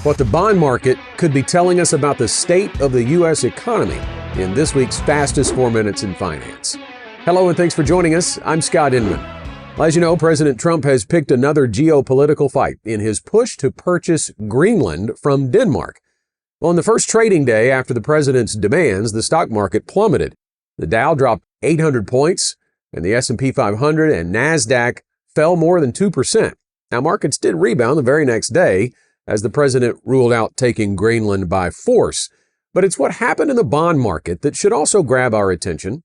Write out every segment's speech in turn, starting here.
What the bond market could be telling us about the state of the U.S. economy in this week's fastest 4 minutes in finance. Hello and thanks for joining us. I'm Scott Inman. As you know, President Trump has picked another geopolitical fight in his push to purchase Greenland from Denmark. On the first trading day after the president's demands, the stock market plummeted. The Dow dropped 800 points, and the S&P 500 and NASDAQ fell more than 2%. Now, markets did rebound the very next day as the president ruled out taking Greenland by force. But it's what happened in the bond market that should also grab our attention.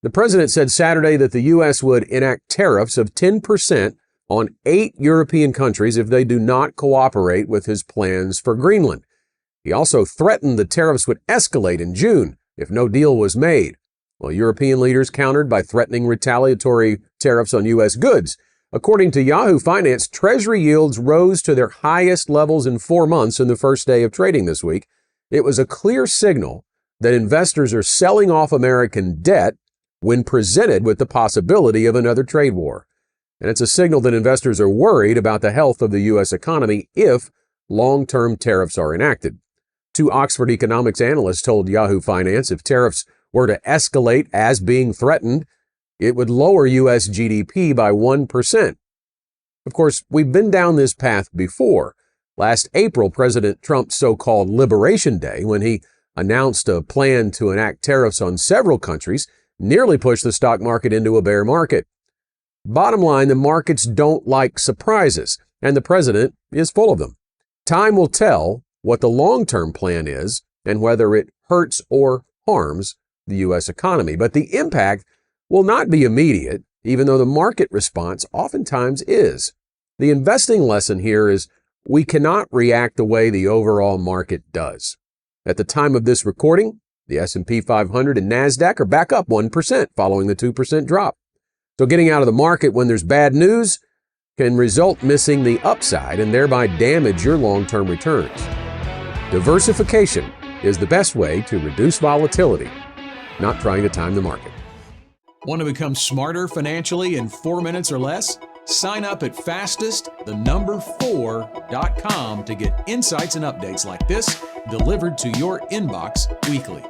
The president said Saturday that the U.S. would enact tariffs of 10% on 8 European countries if they do not cooperate with his plans for Greenland. He also threatened the tariffs would escalate in June if no deal was made. Well, European leaders countered by threatening retaliatory tariffs on U.S. goods. According to Yahoo Finance, Treasury yields rose to their highest levels in 4 months in the first day of trading this week. It was a clear signal that investors are selling off American debt when presented with the possibility of another trade war. And it's a signal that investors are worried about the health of the U.S. economy if long-term tariffs are enacted. 2 Oxford economics analysts told Yahoo Finance if tariffs were to escalate as being threatened, it would lower U.S. GDP by 1%. Of course, we've been down this path before. Last April, President Trump's so-called Liberation Day, when he announced a plan to enact tariffs on several countries, nearly pushed the stock market into a bear market. Bottom line, the markets don't like surprises, and the president is full of them. Time will tell what the long-term plan is and whether it hurts or harms the U.S. economy. But the impact will not be immediate, even though the market response oftentimes is. The investing lesson here is we cannot react the way the overall market does. At the time of this recording, the S&P 500 and NASDAQ are back up 1% following the 2% drop. So getting out of the market when there's bad news can result missing the upside and thereby damage your long-term returns. Diversification is the best way to reduce volatility, not trying to time the market. Want to become smarter financially in 4 minutes or less? Sign up at fastest4.com to get insights and updates like this delivered to your inbox weekly.